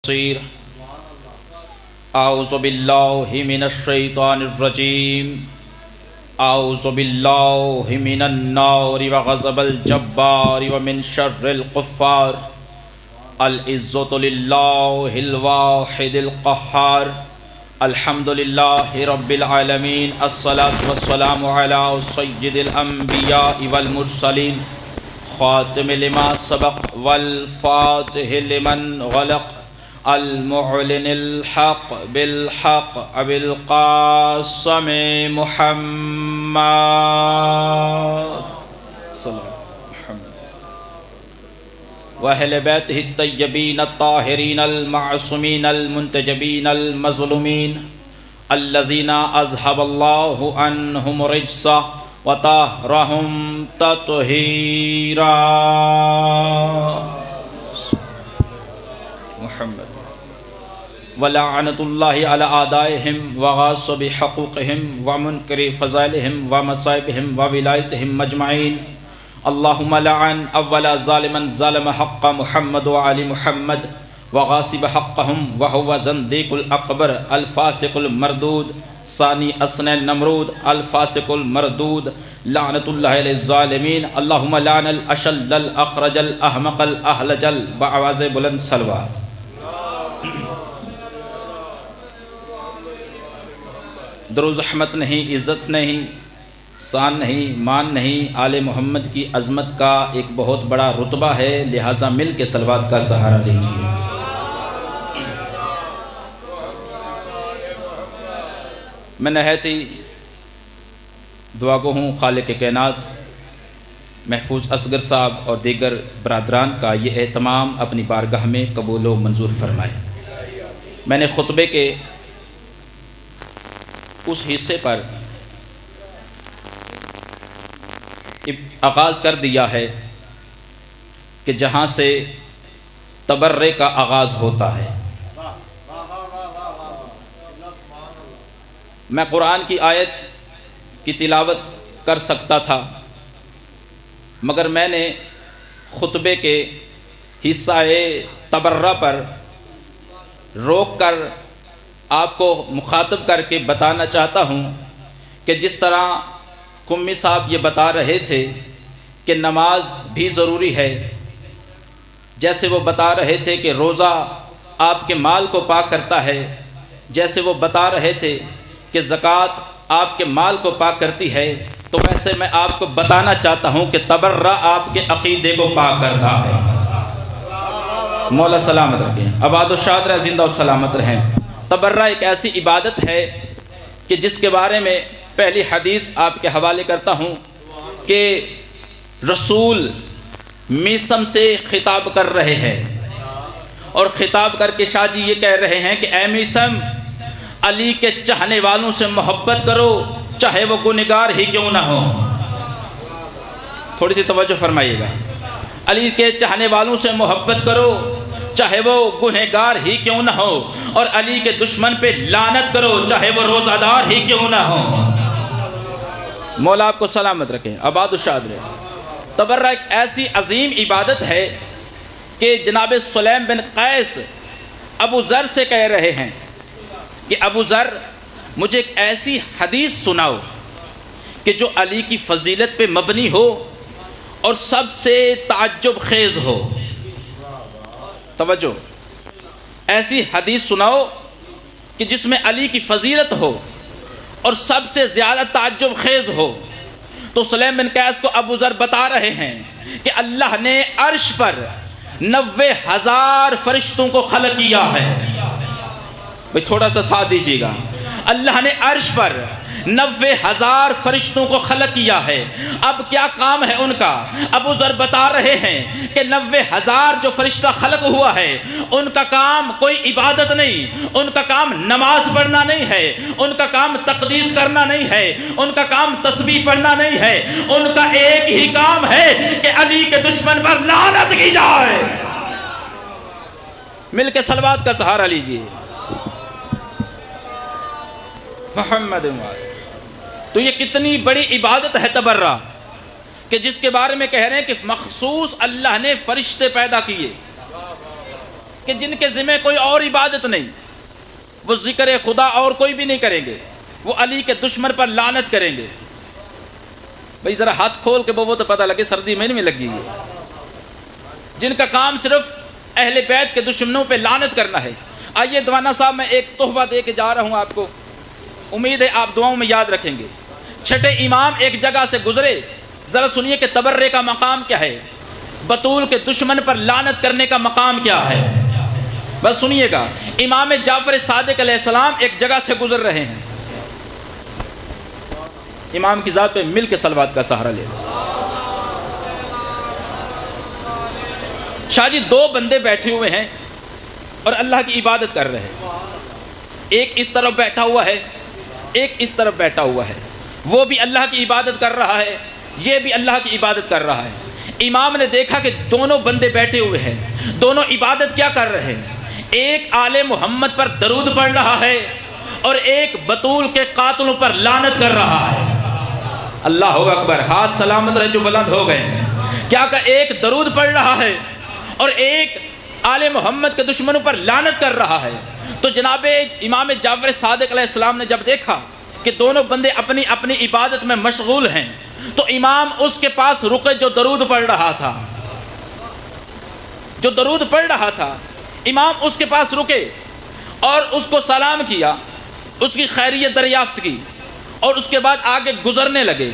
بصیر اعوذ باللہ من الشیطان الرجیم اعوذ باللہ من النار وغضب الجبار ومن شر القفار العزت للہ الواحد القہار الحمد للہ رب العالمین الصلاة والسلام علی سید الانبیاء والمرسلین خاتم لما سبق والفاتح لمن غلق المعلن الحق بالحق ابی القاسم محمد صلی اللہ وأہل بیتہ الطیبین الطاہرین المعصومین المنتجبین المظلومین الذین اذهب اللہ عنہم الرجس وطہرہم تطہیرا محمد ولعنت اللہ علی اعدائہم وغاصب حقوقہم ومنکر فضائلہم ومصائبہم وولایتہم مجمعین اللہم لعن اولا ظالما ظلم حق محمد وعلی محمد وغاصب حقہم وہو زندیق الاکبر الفاسق المردود ثانی اسنین نمرود الفاسق المردود لعنت اللہ علی الظالمین اللہم لعن الاشل الاخرج الاحمق الاہلج بآواز بلند صلوات. درود رحمت نہیں، عزت نہیں، شان نہیں، مان نہیں، آل محمد کی عظمت کا ایک بہت بڑا رتبہ ہے، لہٰذا مل کے صلوات کا سہارا لیجیے. میں نہایت ہی دعا گو ہوں خالق کائنات محفوظ اصغر صاحب اور دیگر برادران کا یہ اہتمام اپنی بارگاہ میں قبول و منظور فرمائے. میں نے خطبے کے اس حصے پر آغاز کر دیا ہے کہ جہاں سے تبرے کا آغاز ہوتا ہے. میں قرآن کی آیت کی تلاوت کر سکتا تھا، مگر میں نے خطبے کے حصہ تبرہ پر روک کر آپ کو مخاطب کر کے بتانا چاہتا ہوں کہ جس طرح قمی صاحب یہ بتا رہے تھے کہ نماز بھی ضروری ہے، جیسے وہ بتا رہے تھے کہ روزہ آپ کے مال کو پاک کرتا ہے، جیسے وہ بتا رہے تھے کہ زکوٰۃ آپ کے مال کو پاک کرتی ہے، تو ویسے میں آپ کو بتانا چاہتا ہوں کہ تبرہ آپ کے عقیدے کو پاک کرتا ہے. مولا سلامت رکھیں، آباد و شاد رہیں، زندہ و سلامت رہیں. تبرہ ایک ایسی عبادت ہے کہ جس کے بارے میں پہلی حدیث آپ کے حوالے کرتا ہوں کہ رسول میسم سے خطاب کر رہے ہیں اور خطاب کر کے شاہ جی یہ کہہ رہے ہیں کہ اے میسم، علی کے چاہنے والوں سے محبت کرو چاہے وہ گنہگار ہی کیوں نہ ہو. تھوڑی سی توجہ فرمائیے گا. علی کے چاہنے والوں سے محبت کرو چاہے وہ گنہگار ہی کیوں نہ ہو، اور علی کے دشمن پہ لعنت کرو چاہے وہ روزہ دار ہی کیوں نہ ہو. مولا آپ کو سلامت رکھیں، آباد و شاد رہے. تبرہ ایک ایسی عظیم عبادت ہے کہ جناب سلیم بن قیس ابو ذر سے کہہ رہے ہیں کہ ابو ذر مجھے ایک ایسی حدیث سناؤ کہ جو علی کی فضیلت پہ مبنی ہو اور سب سے تعجب خیز ہو. توجہ، ایسی حدیث سناؤ کہ جس میں علی کی فضیلت ہو اور سب سے زیادہ تعجب خیز ہو. تو سلیم بن قیس کو ابو ذر بتا رہے ہیں کہ اللہ نے عرش پر 90,000 فرشتوں کو خلق کیا ہے. بھئی تھوڑا سا ساتھ دیجیے گا. اللہ نے عرش پر 90,000 فرشتوں کو خلق کیا ہے. اب کیا کام ہے ان کا؟ ابو ذر بتا رہے ہیں کہ 90,000 جو فرشتہ خلق ہوا ہے ان کا کام کوئی عبادت نہیں، ان کا کام نماز پڑھنا نہیں ہے، ان کا کام تقدیس کرنا نہیں ہے، ان کا کام تسبیح پڑھنا نہیں ہے، ان کا ایک ہی کام ہے کہ علی کے دشمن پر لعنت کی جائے. مل کے صلوات کا سہارا لیجیے. محمد. تو یہ کتنی بڑی عبادت ہے تبرہ کہ جس کے بارے میں کہہ رہے ہیں کہ مخصوص اللہ نے فرشتے پیدا کیے کہ کہ جن کے ذمہ کوئی اور عبادت نہیں، وہ ذکر خدا اور کوئی بھی نہیں کریں گے، وہ علی کے دشمن پر لعنت کریں گے۔ بھئی ذرا ہاتھ کھول کے وہ تو پتہ لگے سردی میں نہیں لگی ہے، جن کا کام صرف اہل بیت کے دشمنوں پہ لعنت کرنا ہے۔ آئیے دوانا صاحب میں ایک تحفہ دے کے جا رہا ہوں آپ کو، امید ہے آپ دعاؤں میں یاد رکھیں گے۔ چھٹے امام ایک جگہ سے گزرے، ذرا سنیے کہ تبرے کا مقام کیا ہے، بطول کے دشمن پر لعنت کرنے کا مقام کیا ہے، بس سنیے گا۔ امام جعفر صادق علیہ السلام ایک جگہ سے گزر رہے ہیں، امام کی ذات پہ مل کے صلوات کا سہارا لے۔ شاہ جی دو بندے بیٹھے ہوئے ہیں اور اللہ کی عبادت کر رہے ہیں، ایک اس طرف بیٹھا ہوا ہے، ایک اس طرف بیٹھا ہوا ہے، وہ بھی اللہ کی عبادت کر رہا ہے، یہ بھی اللہ کی عبادت کر رہا ہے۔ امام نے دیکھا کہ دونوں بندے بیٹھے ہوئے ہیں، دونوں عبادت کیا کر رہے ہیں؟ ایک آل محمد پر درود پڑھ رہا ہے اور ایک بطول کے قاتلوں پر لعنت کر رہا ہے۔ اللہ اکبر، ہاتھ سلامت رہے جو بلند ہو گئے۔ کیا کہ ایک درود پڑھ رہا ہے اور ایک آل محمد کے دشمنوں پر لعنت کر رہا ہے۔ تو جناب امام جعفر صادق علیہ السلام نے جب دیکھا کہ دونوں بندے اپنی اپنی عبادت میں مشغول ہیں، تو امام اس کے پاس رکے جو درود پڑھ رہا تھا، جو درود پڑھ رہا تھا، امام اس کے پاس رکے اور اس کو سلام کیا، اس کی خیریت دریافت کی اور اس کے بعد آگے گزرنے لگے۔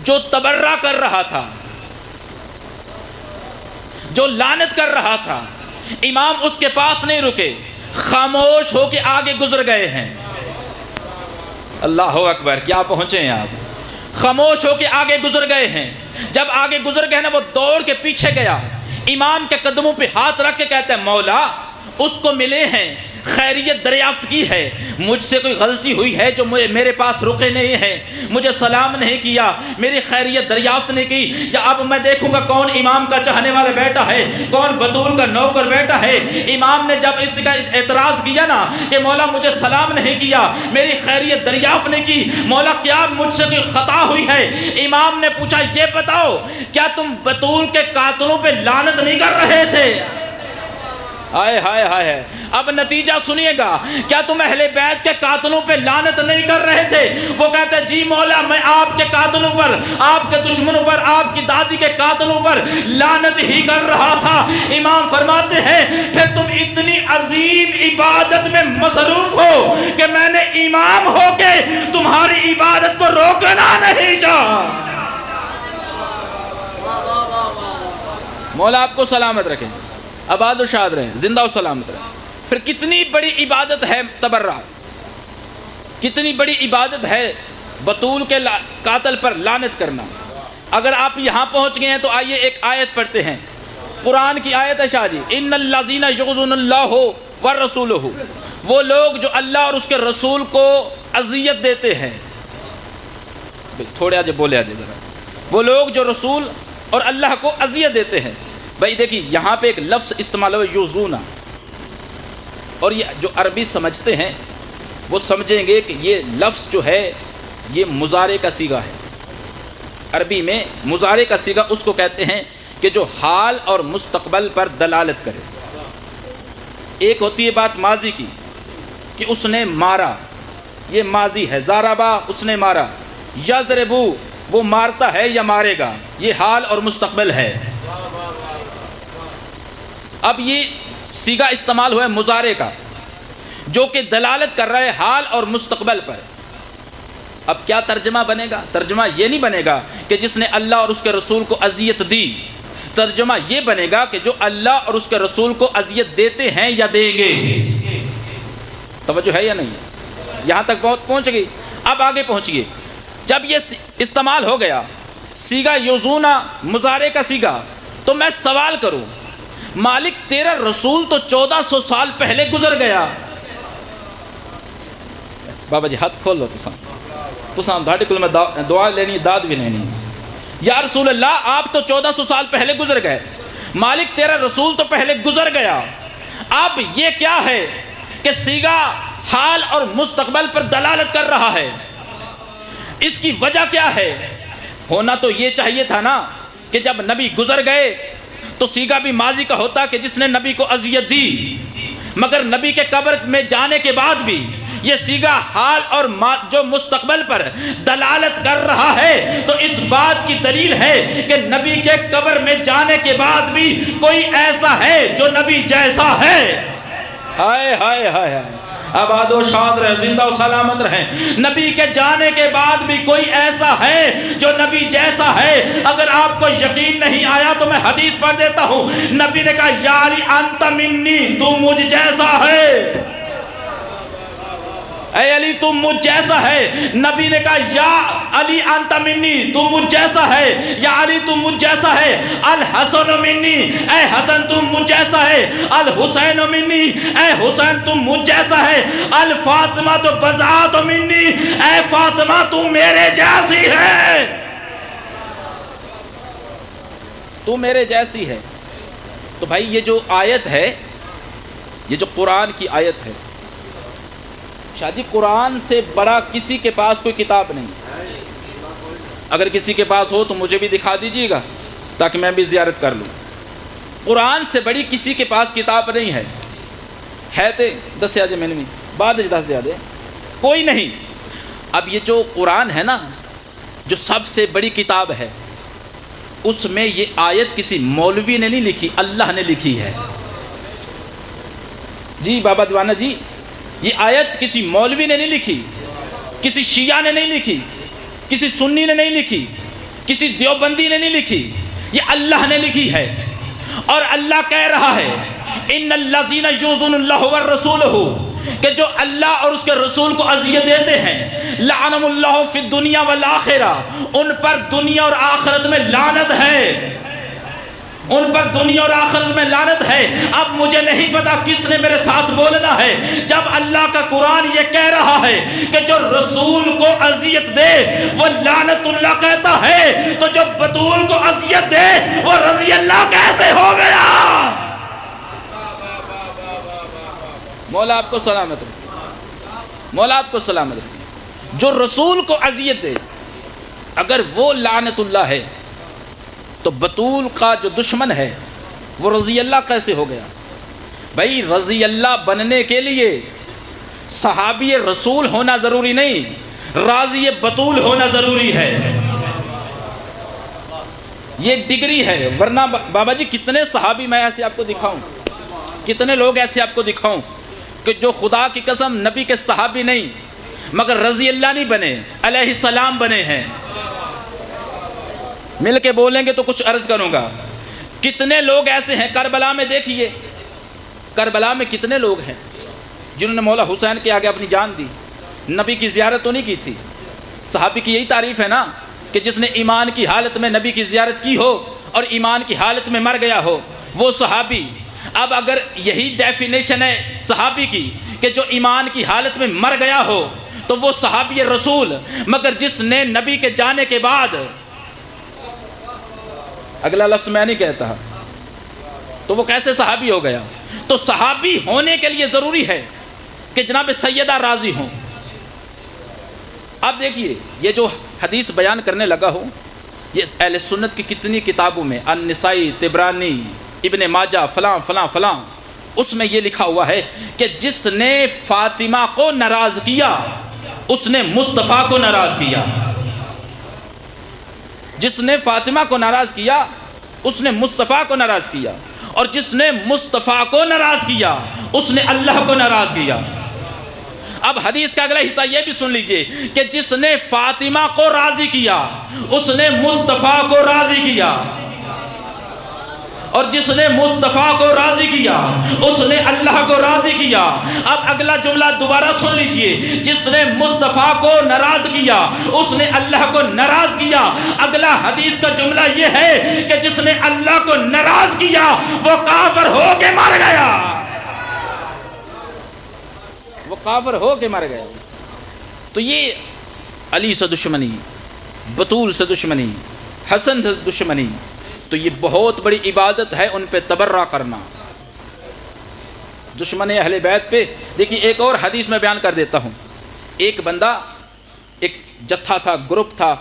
جو تبرہ کر رہا تھا، جو لعنت کر رہا تھا، امام اس کے پاس نہیں رکے، خاموش ہو کے آگے گزر گئے ہیں۔ اللہ اکبر، کیا پہنچے ہیں آپ، خاموش ہو کے آگے گزر گئے ہیں۔ جب آگے گزر گئے نا، وہ دوڑ کے پیچھے گیا، امام کے قدموں پہ ہاتھ رکھ کے کہتا ہے مولا اس کو ملے ہیں، خیریت دریافت کی ہے، مجھ سے کوئی غلطی ہوئی ہے جو میرے پاس رکے نہیں ہیں، مجھے سلام نہیں کیا، میری خیریت دریافت نہیں کی، یا اب میں دیکھوں گا کون امام کا چاہنے والا بیٹا ہے، کون بطول کا نوکر بیٹا ہے۔ امام نے جب اس کا اعتراض کیا نا کہ مولا مجھے سلام نہیں کیا، میری خیریت دریافت نہیں کی، مولا کیا مجھ سے کوئی خطا ہوئی ہے؟ امام نے پوچھا یہ بتاؤ کیا تم بطول کے قاتلوں پہ لعنت نہیں کر رہے تھے؟ ہائے ہائے ہائے، اب نتیجہ سنیے گا، کیا تم اہل بیت کے قاتلوں پہ لعنت نہیں کر رہے تھے؟ وہ کہتے جی مولا میں آپ کے قاتلوں پر، آپ کے دشمنوں پر، آپ کی دادی کے قاتلوں پر لعنت ہی کر رہا تھا۔ امام فرماتے ہیں پھر تم اتنی عظیم عبادت میں مصروف ہو کہ میں نے امام ہو کے تمہاری عبادت کو روکنا نہیں چاہا۔ مولا آپ کو سلامت رکھیں، آباد و شاد رہیں، زندہ و سلامت رہیں۔ پھر کتنی بڑی عبادت ہے تبرہ، کتنی بڑی عبادت ہے بطول کے قاتل پر لعنت کرنا۔ اگر آپ یہاں پہنچ گئے ہیں تو آئیے ایک آیت پڑھتے ہیں، قرآن کی آیت ہے شاہ جی، ان الذین یغضون اللہ ورسولہ، وہ لوگ جو اللہ اور اس کے رسول کو اذیت دیتے ہیں، تھوڑے آجے بولے آجے ذرا، وہ لوگ جو رسول اور اللہ کو اذیت دیتے ہیں۔ بھائی دیکھیں یہاں پہ ایک لفظ استعمال ہوا یوزونا، اور یہ جو عربی سمجھتے ہیں وہ سمجھیں گے کہ یہ لفظ جو ہے یہ مضارع کا صیغہ ہے۔ عربی میں مضارع کا صیغہ اس کو کہتے ہیں کہ جو حال اور مستقبل پر دلالت کرے۔ ایک ہوتی ہے بات ماضی کی کہ اس نے مارا، یہ ماضی ہے، ضربا اس نے مارا، یضربو وہ مارتا ہے یا مارے گا، یہ حال اور مستقبل ہے۔ اب یہ صیغہ استعمال ہوا ہے مضارع کا جو کہ دلالت کر رہا ہے حال اور مستقبل پر۔ اب کیا ترجمہ بنے گا؟ ترجمہ یہ نہیں بنے گا کہ جس نے اللہ اور اس کے رسول کو اذیت دی، ترجمہ یہ بنے گا کہ جو اللہ اور اس کے رسول کو اذیت دیتے ہیں یا دیں گے۔ توجہ ہے یا نہیں؟ یہاں تک بہت پہنچ گئی، اب آگے پہنچیے۔ جب یہ استعمال ہو گیا صیغہ یوزونا مضارع کا صیغہ، تو میں سوال کروں مالک تیرا رسول تو 1400 سال پہلے گزر گیا۔ بابا جی ہاتھ کھول لو، تسام دھاڑی کل میں دعا لینی، داد بھی لینی۔ یا رسول اللہ آپ تو 1400 سال پہلے گزر گئے، مالک تیرا رسول تو پہلے گزر گیا، اب یہ کیا ہے کہ صیغہ حال اور مستقبل پر دلالت کر رہا ہے؟ اس کی وجہ کیا ہے؟ ہونا تو یہ چاہیے تھا نا کہ جب نبی گزر گئے تو سیغہ بھی ماضی کا ہوتا کہ جس نے نبی کو اذیت دی، مگر نبی کے قبر میں جانے کے بعد بھی یہ سیغہ حال اور جو مستقبل پر دلالت کر رہا ہے، تو اس بات کی دلیل ہے کہ نبی کے قبر میں جانے کے بعد بھی کوئی ایسا ہے جو نبی جیسا ہے۔ ہائے ہائے ہائے، آباد و شاد رہے، زندہ و سلامت رہیں۔ نبی کے جانے کے بعد بھی کوئی ایسا ہے جو نبی جیسا ہے۔ اگر آپ کو یقین نہیں آیا تو میں حدیث پڑھ دیتا ہوں۔ نبی نے کہا یا علی انت منی، تو مجھ جیسا ہے، اے علی تم مجھ جیسا ہے۔ نبی نے کہا یا علی انت منی، تم مجھ جیسا ہے، یا علی تم مجھ جیسا ہے۔ الحسن منی، اے حسن تم مجھ جیسا ہے۔ الحسین منی، اے حسین تم مجھ جیسا ہے۔ الفاطمہ تو بضعت منی، اے فاطمہ تم میرے جیسی ہے، تو میرے جیسی ہے۔ تو بھائی یہ جو آیت ہے، یہ جو قرآن کی آیت ہے، شاید قرآن سے بڑا کسی کے پاس کوئی کتاب نہیں۔ اگر کسی کے پاس ہو تو مجھے بھی دکھا دیجیے گا تاکہ میں بھی زیارت کر لوں۔ قرآن سے بڑی کسی کے پاس کتاب نہیں ہے۔ ہے تے دس آجے میں نے بعد دس دیا دے کوئی نہیں۔ اب یہ جو قرآن ہے نا، جو سب سے بڑی کتاب ہے، اس میں یہ آیت کسی مولوی نے نہیں لکھی، اللہ نے لکھی ہے۔ جی بابا دیوانہ جی، یہ آیت کسی مولوی نے نہیں لکھی، کسی شیعہ نے نہیں لکھی، کسی سنی نے نہیں لکھی، کسی دیوبندی نے نہیں لکھی، یہ اللہ نے لکھی ہے۔ اور اللہ کہہ رہا ہے ان الذین یؤذون اللہ والرسولہ، کہ جو اللہ اور اس کے رسول کو اذیت دیتے ہیں، لعنہم اللہ فی الدنیا والآخرہ، ان پر دنیا اور آخرت میں لعنت ہے، ان پر دنیا اور آخرت میں لعنت ہے۔ اب مجھے نہیں پتا کس نے میرے ساتھ بولنا ہے۔ جب اللہ کا قرآن یہ کہہ رہا ہے کہ جو رسول کو اذیت دے وہ لعنت اللہ کہتا ہے، تو جو بطول کو اذیت دے وہ رضی اللہ کیسے ہو گیا؟ مولا آپ کو سلامت رکھے، مولا آپ کو سلامت رکھے۔ جو رسول کو اذیت دے اگر وہ لعنت اللہ ہے، تو بطول کا جو دشمن ہے وہ رضی اللہ کیسے ہو گیا؟ بھائی رضی اللہ بننے کے لیے صحابی رسول ہونا ضروری نہیں، راضی بطول ہونا ضروری ہے۔ یہ ایک ڈگری ہے، ورنہ بابا جی کتنے صحابی میں ایسے آپ کو دکھاؤں، کتنے لوگ ایسے آپ کو دکھاؤں کہ جو خدا کی قسم نبی کے صحابی نہیں مگر رضی اللہ نہیں بنے، علیہ السلام بنے ہیں۔ مل کے بولیں گے تو کچھ عرض کروں گا۔ کتنے لوگ ایسے ہیں، کربلا میں دیکھیے، کربلا میں کتنے لوگ ہیں جنہوں نے مولا حسین کے آگے اپنی جان دی، نبی کی زیارت تو نہیں کی تھی۔ صحابی کی یہی تعریف ہے نا کہ جس نے ایمان کی حالت میں نبی کی زیارت کی ہو اور ایمان کی حالت میں مر گیا ہو وہ صحابی۔ اب اگر یہی ڈیفینیشن ہے صحابی کی کہ جو ایمان کی حالت میں مر گیا ہو تو وہ صحابی رسول، مگر جس نے نبی کے جانے کے بعد، اگلا لفظ میں نہیں کہتا، تو وہ کیسے صحابی ہو گیا؟ تو صحابی ہونے کے لیے ضروری ہے کہ جناب سیدہ راضی ہوں۔ اب دیکھیے یہ جو حدیث بیان کرنے لگا ہوں، یہ اہل سنت کی کتنی کتابوں میں، النسائی، طبرانی، ابن ماجہ، فلاں فلاں فلاں، اس میں یہ لکھا ہوا ہے کہ جس نے فاطمہ کو ناراض کیا اس نے مصطفیٰ کو ناراض کیا، جس نے فاطمہ کو ناراض کیا اس نے مصطفیٰ کو ناراض کیا، اور جس نے مصطفیٰ کو ناراض کیا اس نے اللہ کو ناراض کیا۔ اب حدیث کا اگلا حصہ یہ بھی سن لیجئے کہ جس نے فاطمہ کو راضی کیا اس نے مصطفیٰ کو راضی کیا، اور جس نے مصطفیٰ کو راضی کیا اس نے اللہ کو راضی کیا۔ اب اگلا جملہ دوبارہ سن لیجئے، جس نے مصطفیٰ کو ناراض کیا اس نے اللہ کو ناراض کیا۔ اگلا حدیث کا جملہ یہ ہے کہ جس نے اللہ کو ناراض کیا وہ کافر ہو کے مر گیا، وہ کافر ہو کے مر گیا۔ تو یہ علی سے دشمنی، بطول سے دشمنی، حسن سے دشمنی، تو یہ بہت بڑی عبادت ہے ان پہ تبرہ کرنا، دشمن اہل بیت پہ۔ دیکھیے ایک اور حدیث میں بیان کر دیتا ہوں۔ ایک بندہ، ایک جتھا تھا، گروپ تھا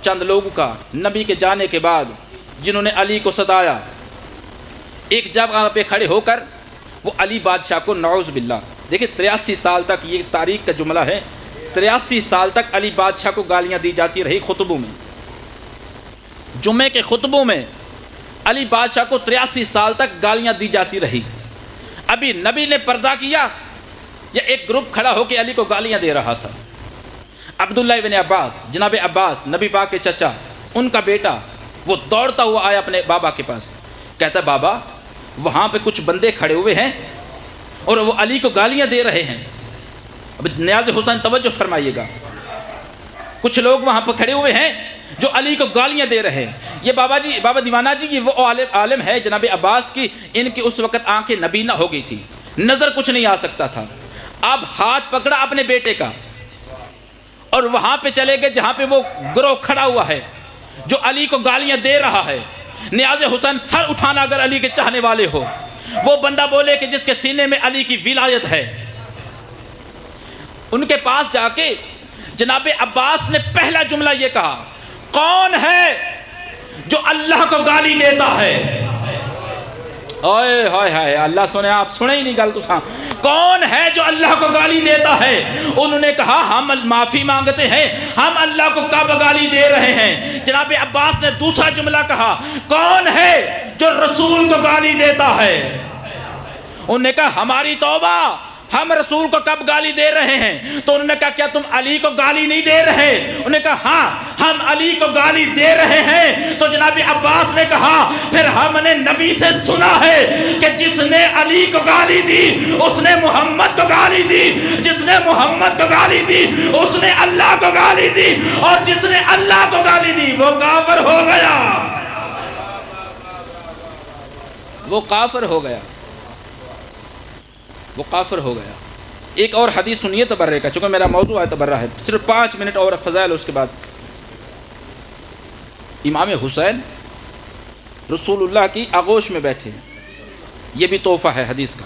چند لوگوں کا، نبی کے جانے کے بعد جنہوں نے علی کو ستایا، ایک جگہ پہ کھڑے ہو کر وہ علی بادشاہ کو، نعوذ باللہ، دیکھیں 83 سال تک، یہ تاریخ کا جملہ ہے، 83 سال تک علی بادشاہ کو گالیاں دی جاتی رہی خطبوں میں، جمعے کے خطبوں میں علی بادشاہ کو 83 سال تک گالیاں دی جاتی رہی۔ ابھی نبی نے پردہ کیا یا ایک گروپ کھڑا ہو کے علی کو گالیاں دے رہا تھا۔ عبداللہ ابن عباس، جناب عباس نبی پاک کے چچا، ان کا بیٹا، وہ دوڑتا ہوا آیا اپنے بابا کے پاس، کہتا بابا وہاں پہ کچھ بندے کھڑے ہوئے ہیں اور وہ علی کو گالیاں دے رہے ہیں۔ اب نیاز حسین توجہ فرمائیے گا، کچھ لوگ وہاں پہ کھڑے ہوئے ہیں جو علی کو گالیاں دے رہے ہیں۔ یہ بابا دیوانہ جی، یہ وہ عالم ہے جناب عباس کی، ان کی اس وقت آنکھیں نبینہ ہو گئی تھی، نظر کچھ نہیں آ سکتا تھا۔ اب ہاتھ پکڑا اپنے بیٹے کا اور وہاں پہ چلے گئے جہاں پہ وہ گروہ کھڑا ہوا ہے جو علی کو گالیاں دے رہا ہے۔ نیاز حسین سر اٹھانا اگر علی کے چاہنے والے ہو، وہ بندہ بولے کہ جس کے سینے میں علی کی ولایت ہے، ان کے پاس جا کے جناب عباس نے پہلا جملہ یہ کہا، کون ہے جو اللہ کو گالی دیتا ہے؟ اوئے ہائے ہائے، اللہ سنے، آپ سنے ہی نہیں گل تساں، کون ہے جو اللہ کو گالی دیتا ہے؟ انہوں نے کہا ہم معافی مانگتے ہیں، ہم اللہ کو کب گالی دے رہے ہیں؟ جناب عباس نے دوسرا جملہ کہا، کون ہے جو رسول کو گالی دیتا ہے؟ انہوں نے کہا ہماری توبہ، ہم رسول کو کب گالی دے رہے ہیں؟ تو انہوں نے کہا کیا تم علی کو گالی نہیں دے رہے؟ انہوں نے کہا ہاں ہم علی کو گالی دے رہے ہیں۔ تو جناب عباس نے کہا پھر ہم نے نبی سے سنا ہے کہ جس نے علی کو گالی دی اس نے محمد کو گالی دی، جس نے محمد کو گالی دی اس نے اللہ کو گالی دی، اور جس نے اللہ کو گالی دی وہ کافر ہو گیا، وہ کافر ہو گیا، وہ کافر ہو گیا۔ ایک اور حدیث سنیے تبرے کا، چونکہ میرا موضوع ہے تبرہ ہے، صرف 5 منٹ اور فضائل اس کے بعد۔ امام حسین رسول اللہ کی آغوش میں بیٹھے ہیں، یہ بھی تحفہ ہے حدیث کا۔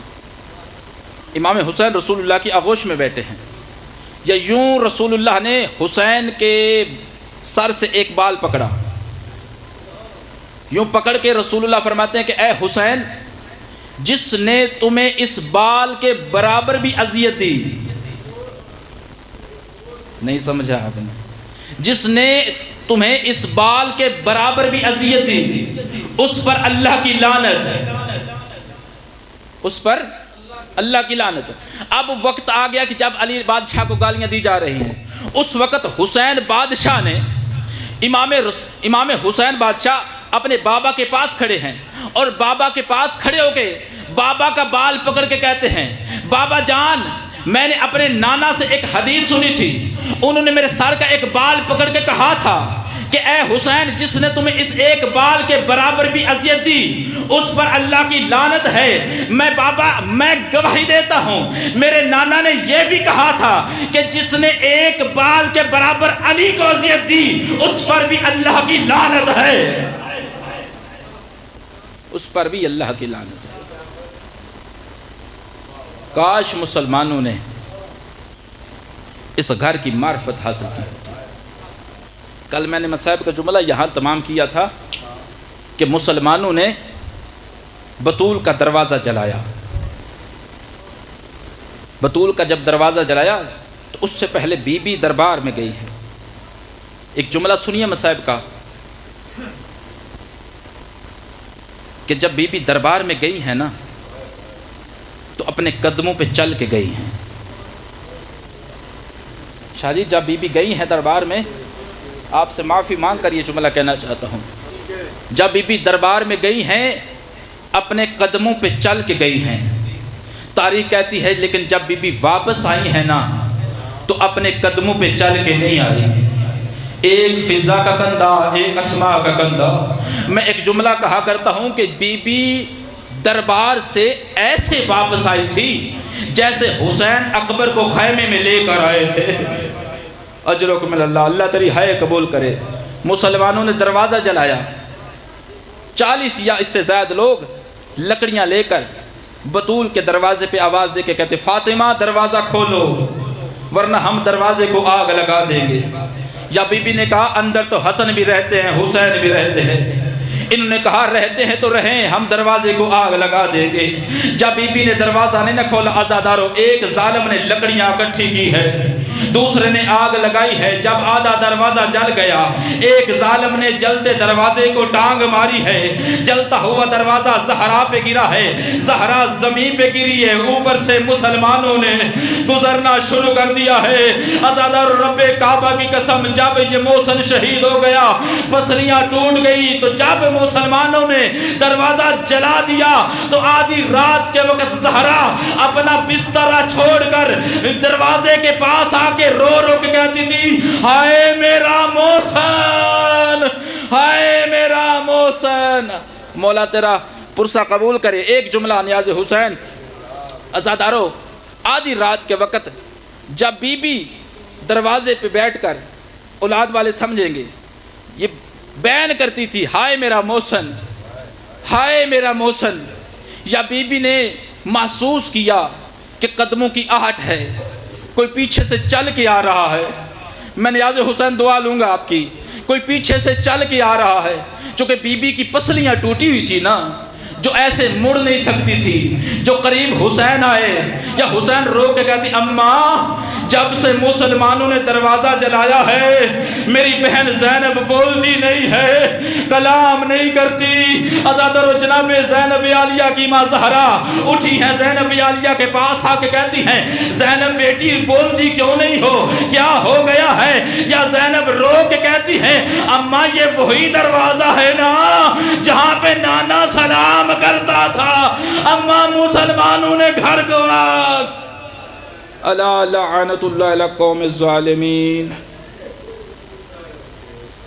امام حسین رسول اللہ کی آغوش میں بیٹھے ہیں، یا یوں رسول اللہ نے حسین کے سر سے ایک بال پکڑا، یوں پکڑ کے رسول اللہ فرماتے ہیں کہ اے حسین، جس نے تمہیں اس بال کے برابر بھی اذیت دی، نہیں سمجھا آپ نے، جس نے تمہیں اس بال کے برابر بھی اذیت دی، اس پر اللہ کی لعنت ہے، اس پر اللہ کی لعنت ہے۔ اب وقت آ گیا کہ جب علی بادشاہ کو گالیاں دی جا رہی ہیں، اس وقت حسین بادشاہ نے، امام حسین بادشاہ اپنے بابا کے پاس کھڑے ہیں، اور بابا کے پاس کھڑے ہو کے بابا کا بال پکڑ کے کہتے ہیں بابا جان، میں نے اپنے نانا سے ایک حدیث سنی تھی، انہوں نے میرے سر کا ایک بال پکڑ کے کہا تھا کہ اے حسین، جس نے تمہیں اس ایک بال کے برابر بھی اذیت دی اس پر اللہ کی لعنت ہے۔ میں بابا، میں گواہی دیتا ہوں، میرے نانا نے یہ بھی کہا تھا کہ جس نے ایک بال کے برابر علی کو اذیت دی اس پر بھی اللہ کی لعنت ہے، اس پر بھی اللہ کی لعنت ہے۔ کاش مسلمانوں نے اس گھر کی معرفت حاصل کی ہوتی۔ کل میں نے مصائب کا جملہ یہاں تمام کیا تھا کہ مسلمانوں نے بطول کا دروازہ جلایا، بطول کا جب دروازہ جلایا تو اس سے پہلے بی بی دربار میں گئی ہے۔ ایک جملہ سنیے مصائب کا کہ جب بی بی دربار میں گئی ہے نا تو اپنے قدموں پہ چل کے گئی ہیں۔ شاہ جی، جب بی بی گئی ہیں دربار میں، آپ سے معافی مانگ کر یہ جملہ کہنا چاہتا ہوں، جب بی بی دربار میں گئی ہیں اپنے قدموں پہ چل کے گئی ہیں، تاریخ کہتی ہے لیکن جب بی بی واپس آئی ہیں نا تو اپنے قدموں پہ چل کے نہیں آئی۔ ایک فضا کا کندھا، ایک اسماء کا کندھا۔ میں ایک جملہ کہا کرتا ہوں کہ بی بی دربار سے ایسے واپس آئی تھی جیسے حسین اکبر کو خیمے میں لے کر آئے تھے۔ اجرکم اللہ، اللہ تیری حیا قبول کرے۔ مسلمانوں نے دروازہ جلایا، 40 یا اس سے زائد لوگ لکڑیاں لے کر بطول کے دروازے پہ آواز دے کے کہتے فاطمہ دروازہ کھولو ورنہ ہم دروازے کو آگ لگا دیں گے۔ یا بی بی نے کہا اندر تو حسن بھی رہتے ہیں، حسین بھی رہتے ہیں، انہوں نے کہا رہتے ہیں تو رہیں، ہم دروازے کو آگ لگا دیں گے۔ جب بی بی نے دروازہ نہیں نہ کھولا، عزادارو، ایک ظالم نے لکڑیاں اکٹھی کی ہے، دوسرے نے آگ لگائی ہے۔ جب آدھا دروازہ جل گیا، ایک ظالم نے جلتے دروازے کو ٹانگ ماری ہے، جلتا ہوا دروازہ زہرا پہ گرا ہے، زہرا زمین پہ گری ہے، اوپر سے مسلمانوں نے گزرنا شروع کر دیا ہے۔ عزادارو، رب کعبہ کی قسم، جب یہ محسن شہید ہو گیا، پسلیاں ٹوٹ گئی، تو جب مسلمانوں نے دروازہ جلا دیا تو آدھی رات کے وقت زہرا اپنا بسترہ چھوڑ کر دروازے کے پاس آ کے رو رو کے کہتی تھی، ہائے میرا محسن، ہائے میرا محسن۔ مولا تیرا پرسہ قبول کرے۔ ایک جملہ نیاز حسین۔ عزادارو، آدھی رات کے وقت جب بی بی دروازے پہ بیٹھ کر، اولاد والے سمجھیں گے، یہ بیان کرتی تھی، ہائے میرا محسن، ہائے میرا محسن، یا بی بی نے محسوس کیا کہ قدموں کی آہٹ ہے، کوئی پیچھے سے چل کے آ رہا ہے۔ میں نیاز حسین دعا لوں گا آپ کی، کوئی پیچھے سے چل کے آ رہا ہے، چونکہ بی بی کی پسلیاں ٹوٹی ہوئی تھی نا، جو ایسے مڑ نہیں سکتی تھی، جو قریب حسین آئے یا حسین رو کے کہتی، اماں جب سے مسلمانوں نے دروازہ جلایا ہے میری بہن زینب بولتی نہیں ہے، کلام نہیں کرتی۔ عزادارو، جناب زینب عالیہ کی ماں زہرا اٹھی ہیں، زینب عالیہ کے پاس آ کے کہتی ہیں، زینب بیٹی بولتی کیوں نہیں ہو، کیا ہو گیا ہے؟ یا زینب رو کے کہتی ہیں، اماں یہ وہی دروازہ ہے نا جہاں پہ نانا سلام کرتا تھا، اماں مسلمانوں نے گھر کو آگ۔ الا لعنت اللہ علی قوم الظالمین۔